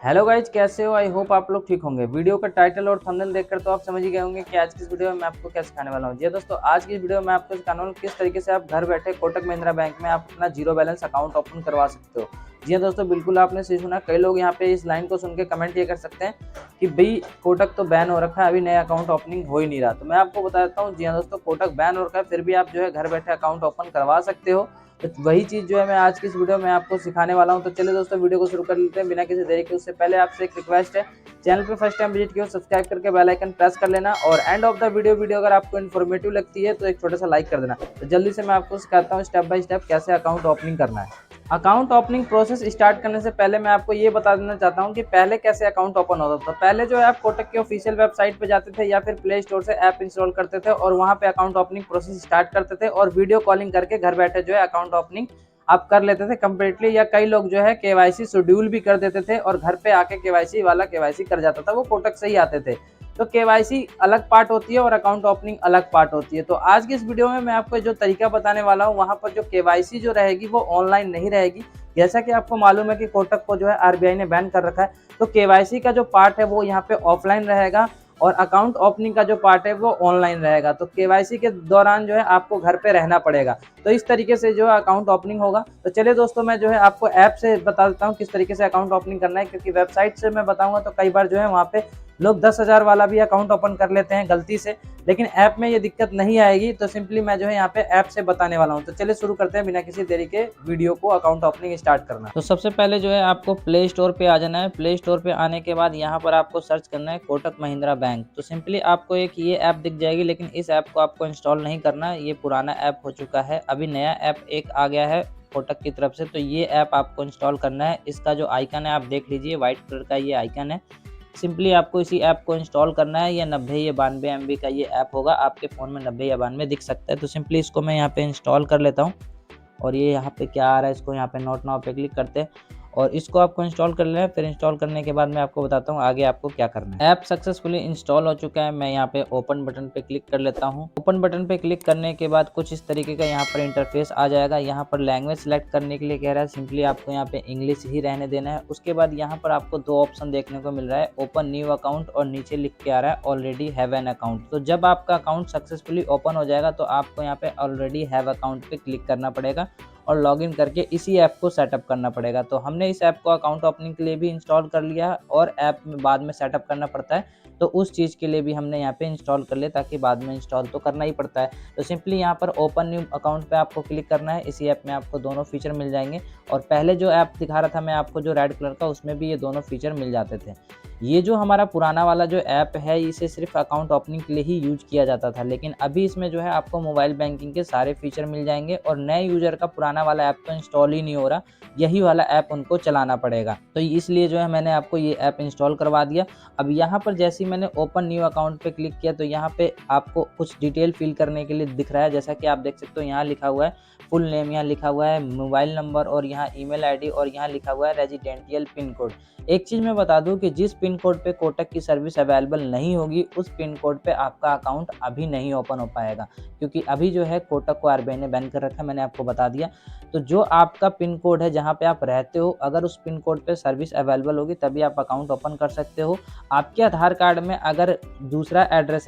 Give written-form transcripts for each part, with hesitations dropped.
Hello guys, कैसे हो? I hope आप लोग ठीक होंगे। वीडियो का टाइटल और थंबनेल देखकर तो आप समझ ही गए होंगे कि आज की इस वीडियो में मैं आपको क्या सिखाने वाला हूँ। जी दोस्तों, आज की इस वीडियो में आपको सिखाने वाला हूँ किस तरीके से आप घर बैठे कोटक महिंद्रा बैंक में आप अपना जीरो बैलेंस अकाउंट ओपन करवा सकते हो। जी हाँ दोस्तों, बिल्कुल आपने सही सुना। कई लोग यहाँ पे इस लाइन को सुन के कमेंट ये कर सकते हैं कि भाई कोटक तो बैन हो रखा है, अभी नया अकाउंट ओपनिंग हो ही नहीं रहा। तो मैं आपको बता देता हूँ, जी हाँ दोस्तों, कोटक बैन हो रखा है, फिर भी आप जो है घर बैठे अकाउंट ओपन करवा सकते हो। तो वही चीज़ जो है मैं आज की इस वीडियो में आपको सिखाने वाला हूँ। तो चलिए दोस्तों, वीडियो को शुरू कर लेते हैं बिना किसी देरी के। उससे पहले आपसे एक रिक्वेस्ट है, चैनल पे फर्स्ट टाइम विजिट किया हो सब्सक्राइब करके बेल आइकन प्रेस कर लेना, और एंड ऑफ द वीडियो अगर आपको इन्फॉर्मेटिव लगती है तो एक छोटा सा लाइक कर देना। तो जल्दी से मैं आपको सिखाता हूँ स्टेप बाय स्टेप कैसे अकाउंट ओपनिंग करना है। अकाउंट ओपनिंग प्रोसेस स्टार्ट करने से पहले मैं आपको ये बता देना चाहता हूँ कि पहले कैसे अकाउंट ओपन होता था। पहले जो है आप कोटक की ऑफिशियल वेबसाइट पे जाते थे या फिर प्ले स्टोर से ऐप इंस्टॉल करते थे और वहाँ पे अकाउंट ओपनिंग प्रोसेस स्टार्ट करते थे और वीडियो कॉलिंग करके घर बैठे जो है अकाउंट ओपनिंग आप कर लेते थे कंप्लीटली। या कई लोग जो है केवाईसी शेड्यूल भी कर देते थे और घर पे आके केवाईसी वाला केवाईसी कर जाता था, वो कोटक से ही आते थे। तो केवाईसी अलग पार्ट होती है और अकाउंट ओपनिंग अलग पार्ट होती है। तो आज की इस वीडियो में मैं आपको जो तरीका बताने वाला हूँ, वहाँ पर जो केवाईसी जो रहेगी वो ऑनलाइन नहीं रहेगी। जैसा कि आपको मालूम है कि कोटक को जो है आरबीआई ने बैन कर रखा है, तो केवाईसी का जो पार्ट है वो यहाँ पे ऑफलाइन रहेगा और अकाउंट ओपनिंग का जो पार्ट है वो ऑनलाइन रहेगा। तो केवाईसी के दौरान जो है आपको घर पे रहना पड़ेगा। तो इस तरीके से जो है अकाउंट ओपनिंग होगा। तो चलिए दोस्तों, मैं जो है आपको ऐप से बता देता हूँ किस तरीके से अकाउंट ओपनिंग करना है, क्योंकि वेबसाइट से मैं बताऊंगा तो कई बार जो है वहाँ पे लोग 10,000 वाला भी अकाउंट ओपन कर लेते हैं गलती से, लेकिन ऐप में ये दिक्कत नहीं आएगी। तो सिंपली मैं जो है यहाँ पे ऐप से बताने वाला हूँ। तो चलिए शुरू करते हैं बिना किसी देरी के वीडियो को, अकाउंट ओपनिंग स्टार्ट करना। तो सबसे पहले जो है आपको प्ले स्टोर पे आ जाना है। प्ले स्टोर पे आने के बाद यहाँ पर आपको सर्च करना है कोटक महिंद्रा बैंक। तो सिंपली आपको एक ये ऐप दिख जाएगी, लेकिन इस ऐप को आपको इंस्टॉल नहीं करना है, ये पुराना ऐप हो चुका है। अभी नया ऐप एक आ गया है कोटक की तरफ से, तो ये ऐप आपको इंस्टॉल करना है। इसका जो आइकन है आप देख लीजिए, व्हाइट कलर का ये आइकन है। सिंपली आपको इसी ऐप को इंस्टॉल करना है। ये 90 या 92 MB का ये ऐप होगा, आपके फ़ोन में 90 या 92 दिख सकता है। तो सिंपली इसको मैं यहाँ पे इंस्टॉल कर लेता हूँ और ये यहाँ पे क्या आ रहा है, इसको यहाँ पे नोट नाउ पे क्लिक करते हैं और इसको आपको इंस्टॉल कर लेना है। फिर इंस्टॉल करने के बाद मैं आपको बताता हूँ आगे आपको क्या करना है। ऐप सक्सेसफुली इंस्टॉल हो चुका है। मैं यहाँ पे ओपन बटन पे क्लिक कर लेता हूँ। ओपन बटन पे क्लिक करने के बाद कुछ इस तरीके का यहाँ पर इंटरफेस आ जाएगा। यहाँ पर लैंग्वेज सेलेक्ट करने के लिए कह रहा है, सिंपली आपको यहाँ पे इंग्लिश ही रहने देना है। उसके बाद यहाँ पर आपको दो ऑप्शन देखने को मिल रहा है, ओपन न्यू अकाउंट और नीचे लिख के आ रहा है ऑलरेडी हैव एन अकाउंट। तो जब आपका अकाउंट सक्सेसफुली ओपन हो जाएगा तो आपको यहाँ पे ऑलरेडी हैव अकाउंट पे क्लिक करना पड़ेगा और लॉगिन करके इसी ऐप को सेटअप करना पड़ेगा। तो हमने इस ऐप को अकाउंट ओपनिंग के लिए भी इंस्टॉल कर लिया और ऐप में बाद में सेटअप करना पड़ता है, तो उस चीज़ के लिए भी हमने यहाँ पे इंस्टॉल कर लिया, ताकि बाद में इंस्टॉल तो करना ही पड़ता है। तो सिंपली यहाँ पर ओपन न्यू अकाउंट पे आपको क्लिक करना है। इसी ऐप में आपको दोनों फीचर मिल जाएंगे और पहले जो ऐप दिखा रहा था मैं आपको जो रेड कलर का, उसमें भी ये दोनों फीचर मिल जाते थे। ये जो हमारा पुराना वाला जो ऐप है, इसे सिर्फ अकाउंट ओपनिंग के लिए ही यूज किया जाता था, लेकिन अभी इसमें जो है आपको मोबाइल बैंकिंग के सारे फीचर मिल जाएंगे और नए यूजर का पुराना वाला ऐप तो इंस्टॉल ही नहीं हो रहा, यही वाला ऐप उनको चलाना पड़ेगा। तो इसलिए जो है मैंने आपको ये ऐप इंस्टॉल करवा दिया। अब यहाँ पर जैसे ही मैंने ओपन न्यू अकाउंट पे क्लिक किया तो यहाँ पे आपको कुछ डिटेल फिल करने के लिए दिख रहा है। जैसा कि आप देख सकते हो, यहाँ लिखा हुआ है फुल नेम, यहाँ लिखा हुआ है मोबाइल नंबर और यहाँ ईमेल आईडी और यहाँ लिखा हुआ है रेजिडेंशियल पिन कोड। एक चीज़ मैं बता दूं कि जिस पिन कोड पे कोटक की सर्विस अवेलेबल नहीं होगी, उस पिन कोड पे आपका अकाउंट अभी नहीं ओपन हो पाएगा, क्योंकि अभी जो है कोटक को आरबीआई ने बैन कर रखा है, मैंने आपको बता दिया। तो जो आपका पिन कोड है, जहाँ पे आप रहते हो, अगर उस पिन कोड पे सर्विस अवेलेबल होगी तभी आप अकाउंट ओपन कर सकते हो। आपके आधार कार्ड में अगर दूसरा एड्रेस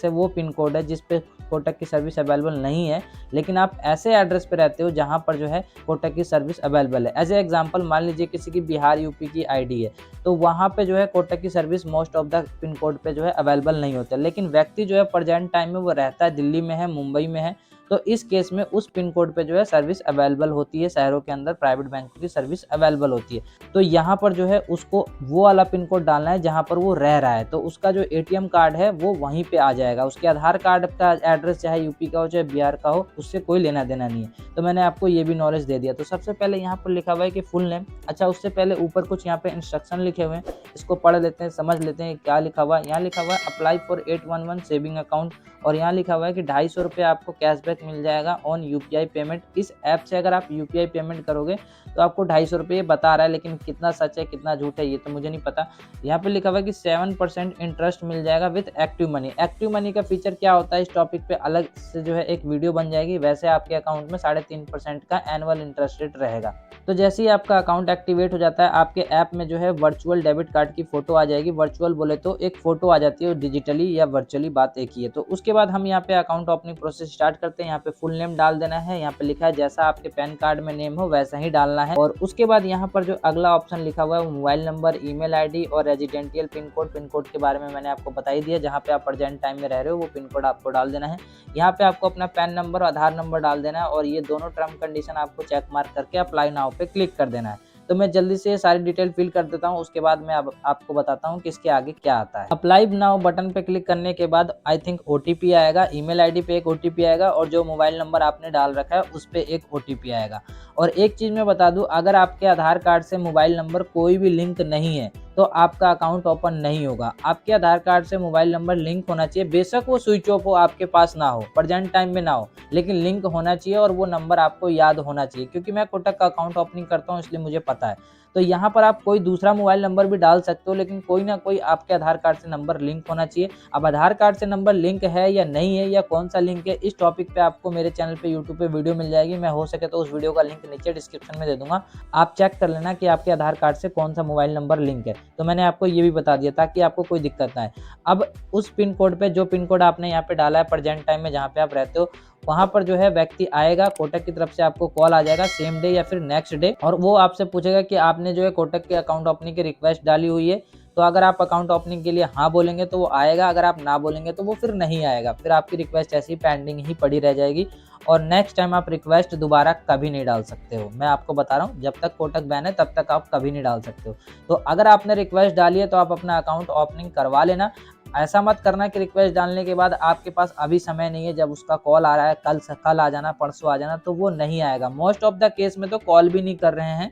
है, वो पिन कोड है जिस पे कोटक की सर्विस अवेलेबल नहीं है, लेकिन आप ऐसे एड्रेस पे रहते हो जहाँ पर जो है कोटक की सर्विस अवेलेबल है। एज ए एग्जांपल मान लीजिए किसी की बिहार यूपी की आईडी है, तो वहाँ पे जो है कोटक की service most of the pin code पे जो है अवेलेबल नहीं होता, लेकिन व्यक्ति जो है प्रेजेंट टाइम में वो रहता है दिल्ली में है, मुंबई में है, तो इस केस में उस पिन कोड पे जो है सर्विस अवेलेबल होती है। शहरों के अंदर प्राइवेट बैंकों की सर्विस अवेलेबल होती है। तो यहाँ पर जो है उसको वो वाला पिन कोड डालना है जहाँ पर वो रह रहा है, तो उसका जो एटीएम कार्ड है वो वहीं पे आ जाएगा। उसके आधार कार्ड का एड्रेस चाहे यूपी का हो चाहे बिहार का हो, उससे कोई लेना देना नहीं है। तो मैंने आपको ये भी नॉलेज दे दिया। तो सबसे पहले यहाँ पर लिखा हुआ है कि फुल नेम। अच्छा, उससे पहले ऊपर कुछ यहाँ पे इंस्ट्रक्शन लिखे हुए हैं, इसको पढ़ लेते हैं, समझ लेते हैं क्या लिखा हुआ है। यहाँ लिखा हुआ है अप्लाई फॉर 811 सेविंग अकाउंट और यहाँ लिखा हुआ है कि 250 रुपये आपको कैशबैक कैशबैक मिल जाएगा ऑन यूपीआई पेमेंट। इस ऐप से अगर आप यूपीआई पेमेंट करोगे तो आपको 250 रुपये बता रहा है, लेकिन कितना सच है कितना झूठ है ये तो मुझे नहीं पता। यहाँ पे लिखा हुआ है कि 7% इंटरेस्ट मिल जाएगा with active money. Active money का फीचर क्या होता है इस टॉपिक पे अलग से जो है एक वीडियो बन जाएगी। वैसे आपके अकाउंट में 3.5% का एनुअल इंटरेस्ट रेट रहेगा। तो जैसे ही आपका अकाउंट एक्टिवेट हो जाता है आपके ऐप में जो है वर्चुअल डेबिट कार्ड की फोटो आ जाएगी। वर्चुअल बोले तो एक फोटो आ जाती है, डिजिटली या वर्चुअली बात एक ही है। तो उसके बाद हम यहाँ पे अकाउंट ओपनिंग प्रोसेस स्टार्ट करते हैं। यहाँ पे फुल नेम डाल देना है, यहाँ पे लिखा है जैसा आपके पैन कार्ड में नेम हो वैसा ही डालना है। और उसके बाद यहाँ पर जो अगला ऑप्शन लिखा हुआ है वो मोबाइल नंबर, ईमेल आईडी और residential pin code. Pin code के बारे में मैंने आपको बता ही दिया, जहाँ पे आप प्रेजेंट टाइम में रह रहे हो वो पिन कोड आपको डाल देना है। यहाँ पे आपको अपना पैन नंबर और आधार नंबर डाल देना है और ये दोनों टर्म कंडीशन आपको चेक मार्क करके अप्लाई नाउ पे क्लिक कर देना है। तो मैं जल्दी से सारी डिटेल फिल कर देता हूँ, उसके बाद मैं अब आपको बताता हूँ कि इसके आगे क्या आता है। अप्लाई नाउ बटन पे क्लिक करने के बाद आई थिंक ओटीपी आएगा, ईमेल आईडी पे एक ओटीपी आएगा और जो मोबाइल नंबर आपने डाल रखा है उस पे एक ओटीपी आएगा। और एक चीज मैं बता दूं, अगर आपके आधार कार्ड से मोबाइल नंबर कोई भी लिंक नहीं है तो आपका अकाउंट ओपन नहीं होगा। आपके आधार कार्ड से मोबाइल नंबर लिंक होना चाहिए, बेशक वो स्विच ऑफ हो, आपके पास ना हो, प्रेजेंट टाइम में ना हो, लेकिन लिंक होना चाहिए और वो नंबर आपको याद होना चाहिए। क्योंकि मैं कोटक का अकाउंट ओपनिंग करता हूँ इसलिए मुझे पता है। तो यहाँ पर आप कोई दूसरा मोबाइल नंबर भी डाल सकते हो, लेकिन कोई ना कोई आपके आधार कार्ड से नंबर लिंक होना चाहिए। अब आधार कार्ड से नंबर लिंक है या नहीं है या कौन सा लिंक है, इस टॉपिक पे आपको मेरे चैनल पे यूट्यूब पे वीडियो मिल जाएगी। मैं हो सके तो उस वीडियो का लिंक नीचे डिस्क्रिप्शन में दे दूंगा, आप चेक कर लेना कि आपके आधार कार्ड से कौन सा मोबाइल नंबर लिंक है। तो मैंने आपको ये भी बता दिया ताकि आपको कोई दिक्कत ना आए। अब उस पिन कोड पे, जो पिन कोड आपने यहाँ पे डाला है प्रेजेंट टाइम में जहाँ पे आप रहते हो, वहां पर जो है व्यक्ति आएगा, कोटक की तरफ से आपको कॉल आ जाएगा सेम डे या फिर नेक्स्ट डे, और वो आपसे पूछेगा कि आपने जो है कोटक के अकाउंट ओपनिंग की रिक्वेस्ट डाली हुई है। तो अगर आप अकाउंट ओपनिंग के लिए हाँ बोलेंगे तो वो आएगा, अगर आप ना बोलेंगे तो वो फिर नहीं आएगा, फिर आपकी रिक्वेस्ट ऐसी पेंडिंग ही पड़ी रह जाएगी और नेक्स्ट टाइम आप रिक्वेस्ट दोबारा कभी नहीं डाल सकते हो। मैं आपको बता रहा हूँ, जब तक कोटक बैन है तब तक आप कभी नहीं डाल सकते हो। तो अगर आपने रिक्वेस्ट डाली है तो आप अपना अकाउंट ओपनिंग करवा लेना। ऐसा मत करना कि रिक्वेस्ट डालने के बाद आपके पास अभी समय नहीं है, जब उसका कॉल आ रहा है कल आ जाना, परसों आ जाना, तो वो नहीं आएगा। मोस्ट ऑफ द केस में तो कॉल भी नहीं कर रहे हैं,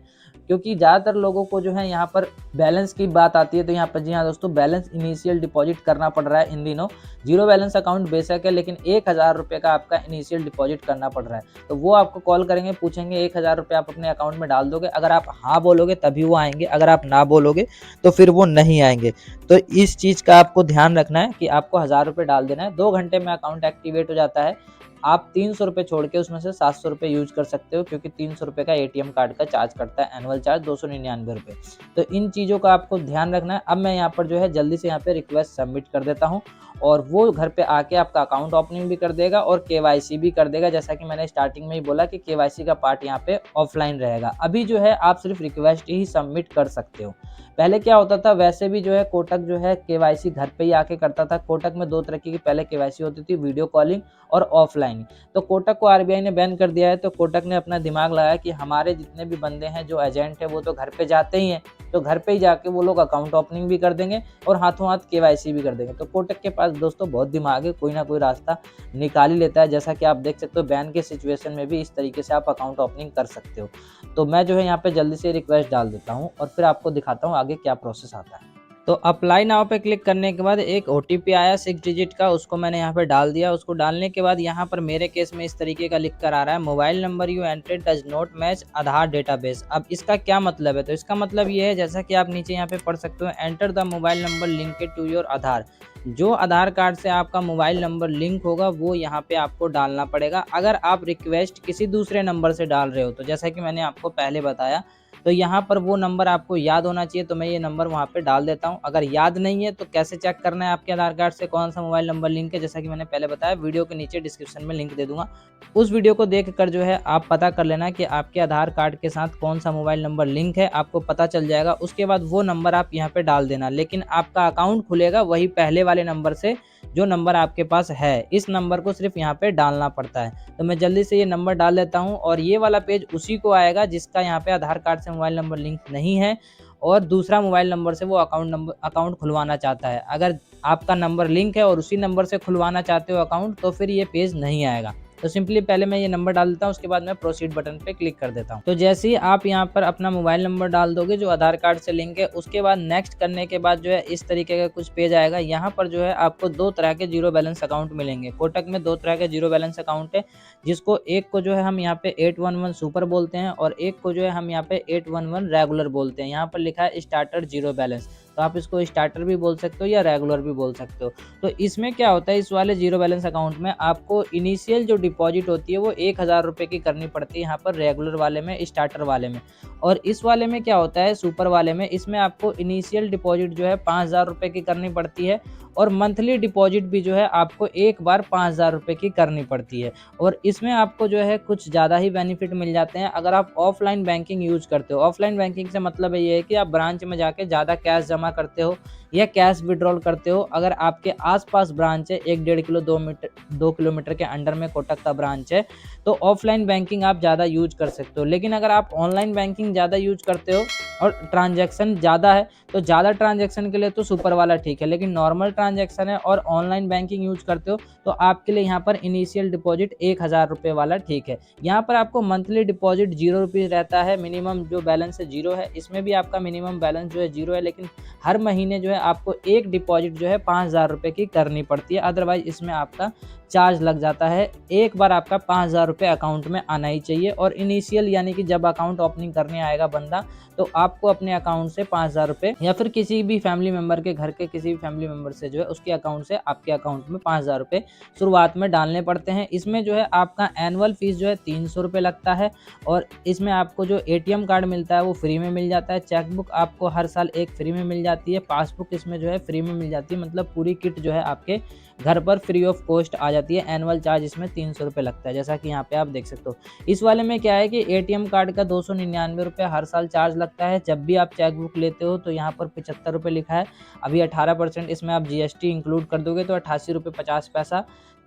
क्योंकि ज़्यादातर लोगों को जो है यहाँ पर बैलेंस की बात आती है। तो यहाँ पर जी हाँ दोस्तों, बैलेंस इनिशियल डिपॉजिट करना पड़ रहा है इन दिनों। जीरो बैलेंस अकाउंट बेशक है, लेकिन 1000 रुपये का आपका इनिशियल डिपॉजिट करना पड़ रहा है। तो वो आपको कॉल करेंगे, पूछेंगे 1000 रुपये आप अपने अकाउंट में डाल दोगे। अगर आप हाँ बोलोगे तभी वो आएंगे, अगर आप ना बोलोगे तो फिर वो नहीं आएंगे। तो इस चीज़ का आपको ध्यान रखना है कि आपको 1000 रुपये डाल देना है। 2 घंटे में अकाउंट एक्टिवेट हो जाता है। आप 300 रुपये छोड़ के उसमें से 700 रुपये यूज कर सकते हो, क्योंकि 300 रुपये का एटीएम कार्ड का चार्ज करता है, एनुअल चार्ज 299 रुपये। तो इन चीज़ों का आपको ध्यान रखना है। अब मैं यहाँ पर जो है जल्दी से यहाँ पे रिक्वेस्ट सबमिट कर देता हूँ और वो घर पे आके आपका अकाउंट ओपनिंग भी कर देगा और केवाईसी भी कर देगा। जैसा कि मैंने स्टार्टिंग में ही बोला कि केवाईसी का पार्ट यहाँ पे ऑफलाइन रहेगा। अभी जो है आप सिर्फ रिक्वेस्ट ही सबमिट कर सकते हो। पहले क्या होता था, वैसे भी जो है कोटक जो है केवाईसी घर पे ही आके करता था। कोटक में 2 तरह की पहले केवाईसी होती थी, वीडियो कॉलिंग और ऑफलाइन। तो कोटक को आरबीआई ने बैन कर दिया है, तो कोटक ने अपना दिमाग लगाया कि हमारे जितने भी बंदे हैं जो एजेंट है वो तो घर पे जाते ही हैं, तो घर पे ही जाके वो लोग अकाउंट ओपनिंग भी कर देंगे और हाथों हाथ केवाईसी भी कर देंगे। तो कोटक के पास दोस्तों बहुत दिमाग है, कोई ना कोई रास्ता निकाल ही लेता है। जैसा कि आप देख सकते हो, बैन के सिचुएशन में भी इस तरीके से आप अकाउंट ओपनिंग कर सकते हो। तो मैं जो है यहाँ पे जल्दी से रिक्वेस्ट डाल देता हूँ और फिर आपको दिखाता हूँ आगे क्या प्रोसेस आता है। तो अप्लाई नाउ पे क्लिक करने के बाद एक ओटीपी आया 6 डिजिट का, उसको मैंने यहाँ पे डाल दिया। उसको डालने के बाद यहाँ पर मेरे केस में इस तरीके का लिख कर आ रहा है, mobile number you entered does not match Aadhaar database. अब इसका क्या मतलब है? तो इसका मतलब ये है, जैसा कि आप नीचे यहाँ पे पढ़ सकते हो, enter the mobile number linked to your Aadhaar. जो आधार कार्ड से आपका मोबाइल नंबर लिंक होगा वो यहाँ पे आपको डालना पड़ेगा। अगर आप रिक्वेस्ट किसी दूसरे नंबर से डाल रहे हो, तो जैसा कि मैंने आपको पहले बताया, तो यहाँ पर वो नंबर आपको याद होना चाहिए। तो मैं ये नंबर वहाँ पे डाल देता हूँ। अगर याद नहीं है तो कैसे चेक करना है आपके आधार कार्ड से कौन सा मोबाइल नंबर लिंक है, जैसा कि मैंने पहले बताया, वीडियो के नीचे डिस्क्रिप्शन में लिंक दे दूंगा। उस वीडियो को देख कर जो है आप पता कर लेना कि आपके आधार कार्ड के साथ कौन सा मोबाइल नंबर लिंक है, आपको पता चल जाएगा। उसके बाद वो नंबर आप यहाँ पे डाल देना, लेकिन आपका अकाउंट खुलेगा वही पहले वाले नंबर से जो नंबर आपके पास है। इस नंबर को सिर्फ यहाँ पे डालना पड़ता है। तो मैं जल्दी से ये नंबर डाल लेता हूँ और ये वाला पेज उसी को आएगा जिसका यहाँ पे आधार कार्ड से मोबाइल नंबर लिंक नहीं है और दूसरा मोबाइल नंबर से वो अकाउंट खुलवाना चाहता है। अगर आपका नंबर लिंक है और उसी नंबर से खुलवाना चाहते हो अकाउंट, तो फिर ये पेज नहीं आएगा। तो सिंपली पहले मैं ये नंबर डाल देता हूँ, उसके बाद मैं प्रोसीड बटन पे क्लिक कर देता हूँ। तो जैसे ही आप यहाँ पर अपना मोबाइल नंबर डाल दोगे जो आधार कार्ड से लिंक है, उसके बाद नेक्स्ट करने के बाद जो है इस तरीके का कुछ पेज आएगा। यहाँ पर जो है आपको 2 तरह के जीरो बैलेंस अकाउंट मिलेंगे। कोटक में 2 तरह के जीरो बैलेंस अकाउंट है, जिसको एक को जो है हम यहाँ पे 811 सुपर बोलते हैं और एक को जो है हम यहाँ पे 811 रेगुलर बोलते हैं। यहाँ पर लिखा है स्टार्टर जीरो बैलेंस, तो आप इसको स्टार्टर भी बोल सकते हो या रेगुलर भी बोल सकते हो। तो इसमें क्या होता है, इस वाले जीरो बैलेंस अकाउंट में आपको इनिशियल जो डिपॉजिट होती है वो 1000 रुपये की करनी पड़ती है यहाँ पर रेगुलर वाले में, स्टार्टर वाले में। और इस वाले में क्या होता है, सुपर वाले में, इसमें आपको इनिशियल डिपॉजिट जो है 5000 रुपये की करनी पड़ती है और मंथली डिपॉजिट भी जो है आपको एक बार 5000 रुपये की करनी पड़ती है। और इसमें आपको जो है कुछ ज़्यादा ही बेनिफिट मिल जाते हैं अगर आप ऑफलाइन बैंकिंग यूज करते हो। ऑफलाइन बैंकिंग से मतलब ये है कि आप ब्रांच में जाके ज़्यादा कैश जमा करते हो या कैश विड्रॉल करते हो। अगर आपके आसपास ब्रांच है, 1-1.5 किलो 2 किलोमीटर के अंडर में कोटक का ब्रांच है, तो ऑफलाइन बैंकिंग आप ज़्यादा यूज कर सकते हो। लेकिन अगर आप ऑनलाइन बैंकिंग ज़्यादा यूज करते हो और ट्रांजैक्शन ज़्यादा है, तो ज़्यादा ट्रांजैक्शन के लिए तो सुपर वाला ठीक है, लेकिन नॉर्मल ट्रांजैक्शन है और ऑनलाइन बैंकिंग यूज करते हो तो आपके लिए यहाँ पर इनिशियल डिपॉजिट 1000 रुपये वाला ठीक है। यहाँ पर आपको मंथली डिपॉजिट 0 रुपीज़ रहता है, मिनिमम जो बैलेंस है 0 है। इसमें भी आपका मिनिमम बैलेंस जो है 0 है, लेकिन हर महीने जो है आपको एक डिपॉजिट जो है 5000 रुपये की करनी पड़ती है। अदरवाइज इसमें आपका चार्ज लग जाता है। एक बार आपका 5000 रुपये अकाउंट में आना ही चाहिए और इनिशियल यानी कि जब अकाउंट ओपनिंग करने आएगा बंदा, तो आपको अपने अकाउंट से 5000 रुपये या फिर किसी भी फैमिली मेंबर के घर के किसी भी फैमिली मेंबर से जो है उसके अकाउंट से आपके अकाउंट में 5000 रुपये शुरुआत में डालने पड़ते हैं। इसमें जो है आपका एनुअल फीस जो है 300 रुपये लगता है और इसमें आपको जो ATM कार्ड मिलता है वो फ्री में मिल जाता है। चेकबुक आपको हर साल एक फ्री में मिल जाती है। पासबुक इसमें जो है फ्री में मिल जाती है, मतलब पूरी किट जो है आपके घर पर फ्री ऑफ कॉस्ट आ जाती है। एनुअल चार्ज इसमें 300 रुपये लगता है, जैसा कि यहाँ पे आप देख सकते हो। इस वाले में क्या है कि ATM कार्ड का 299 रुपये हर साल चार्ज लगता है। जब भी आप चेकबुक लेते हो तो यहाँ पर 75 रुपये लिखा है। अभी 18% इसमें आप GST इंक्लूड कर दोगे तो 88 रुपये 50 पैसा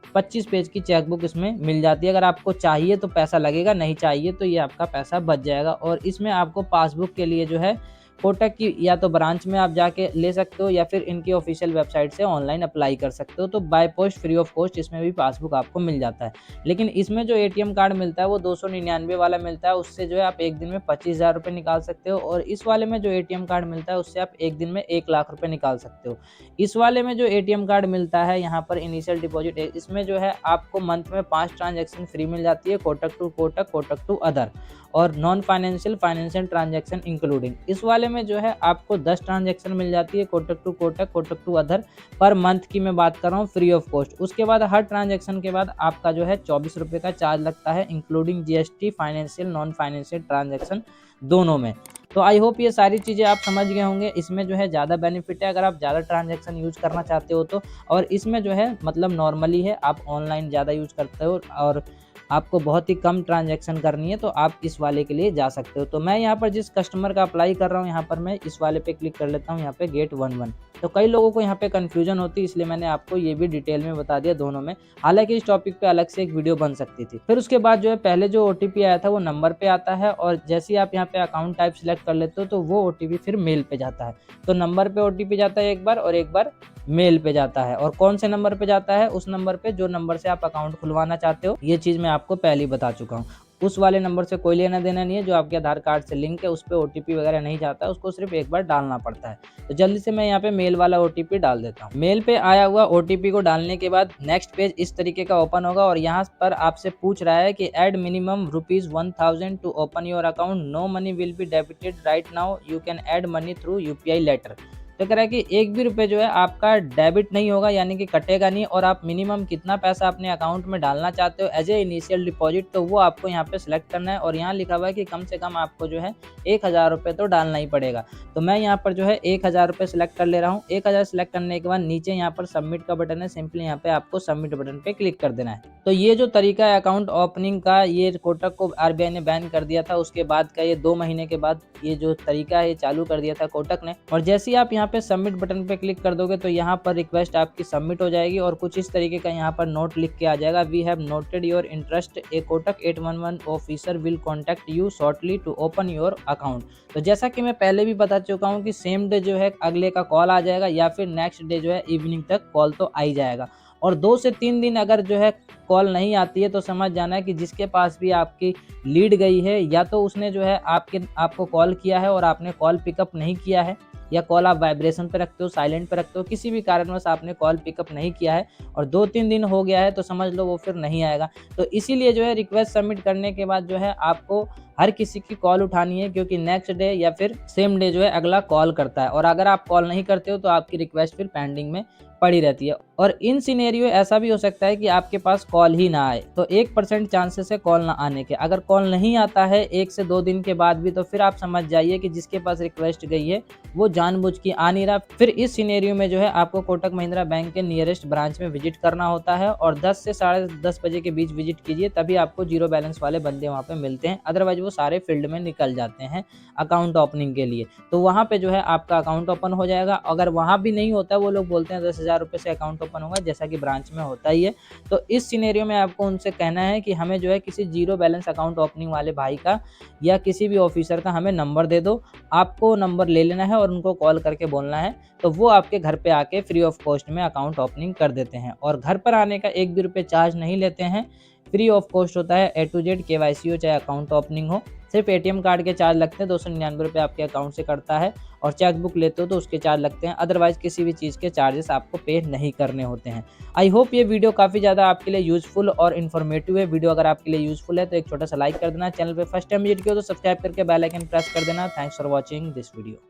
25 पेज की चेकबुक इसमें मिल जाती है। अगर आपको चाहिए तो पैसा लगेगा, नहीं चाहिए तो ये आपका पैसा बच जाएगा। और इसमें आपको पासबुक के लिए जो है कोटक की या तो ब्रांच में आप जाके ले सकते हो या फिर इनकी ऑफिशियल वेबसाइट से ऑनलाइन अप्लाई कर सकते हो। तो by post free of cost इसमें भी पासबुक आपको मिल जाता है। लेकिन इसमें जो ATM कार्ड मिलता है वो 299 वाला मिलता है, उससे जो है आप एक दिन में 25,000 रुपये निकाल सकते हो। और इस वाले में जो ATM कार्ड मिलता है उससे आप एक दिन में 1 लाख रुपये निकाल सकते हो। इस वाले में जो ATM कार्ड मिलता है यहाँ पर इनिशियल डिपॉजिट, इसमें जो है आपको मंथ में 5 ट्रांजेक्शन फ्री मिल जाती है, Kotak to Kotak, Kotak to other और नॉन फाइनेंशियल ट्रांजैक्शन इंक्लूडिंग। इस वाले में जो है आपको 10 ट्रांजैक्शन मिल जाती है, Kotak to Kotak, Kotak to other, per month की मैं बात कर रहा हूँ, फ्री ऑफ कॉस्ट। उसके बाद हर ट्रांजैक्शन के बाद आपका जो है 24 रुपये का चार्ज लगता है, including GST, financial non financial transaction दोनों में। तो आई होप ये सारी चीज़ें आप समझ गए होंगे। इसमें जो है ज़्यादा बेनिफिट है अगर आप ज़्यादा ट्रांजैक्शन यूज करना चाहते हो तो, और इसमें जो है मतलब नॉर्मली है, आप ऑनलाइन ज़्यादा यूज करते हो और आपको बहुत ही कम ट्रांजैक्शन करनी है तो आप इस वाले के लिए जा सकते हो। तो मैं यहाँ पर जिस कस्टमर का अप्लाई कर रहा हूँ यहाँ पर मैं इस वाले पे क्लिक कर लेता हूँ, यहाँ पे गेट 11। तो कई लोगों को यहाँ पे कन्फ्यूजन होती है, इसलिए मैंने आपको ये भी डिटेल में बता दिया दोनों में। हालांकि इस टॉपिक पे अलग से एक वीडियो बन सकती थी। फिर उसके बाद जो है पहले जो OTP आया था वो नंबर पे आता है और जैसे ही आप यहाँ पे अकाउंट टाइप सिलेक्ट कर लेते हो तो वो OTP फिर मेल पे जाता है। तो नंबर पे OTP जाता है एक बार और एक बार मेल पे जाता है। और कौन से नंबर पे जाता है? उस नंबर पे जो नंबर से आप अकाउंट खुलवाना चाहते हो। ये चीज़ मैं आपको पहले ही बता चुका हूँ। उस वाले नंबर से कोई लेना देना नहीं है, जो आपके आधार कार्ड से लिंक है उस पर OTP वगैरह नहीं जाता है, उसको सिर्फ एक बार डालना पड़ता है। तो जल्दी से मैं यहाँ पे मेल वाला OTP डाल देता हूँ। मेल पे आया हुआ OTP को डालने के बाद नेक्स्ट पेज इस तरीके का ओपन होगा और यहाँ पर आपसे पूछ रहा है कि add minimum ₹1000 to open your account, no money will be debited right now, you can add money through UPI later. तो कह रहा है कि एक भी रुपये जो है आपका डेबिट नहीं होगा, यानी कि कटेगा नहीं, और आप मिनिमम कितना पैसा अपने अकाउंट में डालना चाहते हो एज ए इनिशियल डिपॉजिट, तो वो आपको यहाँ पे सिलेक्ट करना है। और यहाँ लिखा हुआ है कि कम से कम आपको जो है 1000 रुपये तो डालना ही पड़ेगा। तो मैं यहाँ पर जो है 1000 रुपये सिलेक्ट कर ले रहा हूँ। 1000 सिलेक्ट करने के बाद नीचे यहाँ पर सबमिट का बटन है, सिंपली यहाँ पे आपको सबमिट बटन पे क्लिक कर देना है। तो ये जो तरीका है अकाउंट ओपनिंग का, ये कोटक को RBI ने बैन कर दिया था, उसके बाद का ये 2 महीने के बाद ये जो तरीका है ये चालू कर दिया था कोटक ने। और जैसे ही आप यहाँ पे सबमिट बटन पे क्लिक कर दोगे तो यहाँ पर रिक्वेस्ट आपकी सबमिट हो जाएगी और कुछ इस तरीके का यहाँ पर नोट लिख के आ जाएगा, we have noted your interest, a Kotak 811 officer will contact you shortly to open your account. तो जैसा कि मैं पहले भी बता चुका हूँ कि सेम डे जो है अगले का कॉल आ जाएगा या फिर नेक्स्ट डे जो है इवनिंग तक कॉल तो आ ही जाएगा। और 2 से 3 दिन अगर जो है कॉल नहीं आती है तो समझ जाना है कि जिसके पास भी आपकी लीड गई है या तो उसने जो है आपको कॉल किया है और आपने कॉल पिकअप नहीं किया है, या कॉल आप वाइब्रेशन पे रखते हो, साइलेंट पे रखते हो, किसी भी कारणवश आपने कॉल पिकअप नहीं किया है और 2-3 दिन हो गया है तो समझ लो वो फिर नहीं आएगा। तो इसीलिए जो है रिक्वेस्ट सबमिट करने के बाद जो है आपको हर किसी की कॉल उठानी है, क्योंकि नेक्स्ट डे या फिर सेम डे जो है अगला कॉल करता है, और अगर आप कॉल नहीं करते हो तो आपकी रिक्वेस्ट फिर पेंडिंग में पड़ी रहती है। और इन सिनेरियो ऐसा भी हो सकता है कि आपके पास कॉल ही ना आए, तो 1% चांसेस है कॉल ना आने के। अगर कॉल नहीं आता है 1 से 2 दिन के बाद भी, तो फिर आप समझ जाइए कि जिसके पास रिक्वेस्ट गई है वो जानबूझ के आ नहीं रहा। फिर इस सिनेरियो में जो है आपको कोटक महिंद्रा बैंक के नियरेस्ट ब्रांच में विजिट करना होता है, और 10 से 10:30 बजे के बीच विजिट कीजिए, तभी आपको जीरो बैलेंस वाले बंदे वहाँ पे मिलते हैं। अदरवाइज वो सारे फील्ड में निकल जाते हैं अकाउंट ओपनिंग के लिए, तो वहाँ पे जो है आपका अकाउंट ओपन हो जाएगा। अगर वहाँ भी नहीं होता, वो लोग बोलते हैं 10,000 रुपये से अकाउंट ओपन होगा, जैसा कि ब्रांच में होता ही है। तो इस सिनेरियो में आपको उनसे कहना है कि हमें जो है किसी जीरो बैलेंस अकाउंट ओपनिंग वाले भाई का या किसी भी ऑफिसर का हमें नंबर दे दो। आपको नंबर ले लेना है और उनको कॉल करके बोलना है, तो वो आपके घर पे आके फ्री ऑफ कॉस्ट में अकाउंट ओपनिंग कर देते हैं। और घर पर आने का 1 भी रुपये चार्ज नहीं लेते हैं, फ्री ऑफ कॉस्ट होता है। A to Z KYC हो चाहे अकाउंट ओपनिंग हो। सिर्फ ATM कार्ड के चार्ज लगते हैं, 299 रुपये आपके अकाउंट से कटता है, और चेकबुक लेते हो तो उसके चार्ज लगते हैं। अदरवाइज किसी भी चीज़ के चार्जेस आपको पे नहीं करने होते हैं। आई होप ये वीडियो काफ़ी ज़्यादा आपके लिए यूजफुल और इन्फॉर्मेटिव है। वीडियो अगर आपके लिए यूजफुल है तो एक छोटा सा लाइक कर देना। चैनल पे फर्स्ट टाइम विजिट किया तो सब्सक्राइब करके बेल आइकन प्रेस कर देना। Thanks for watching this video.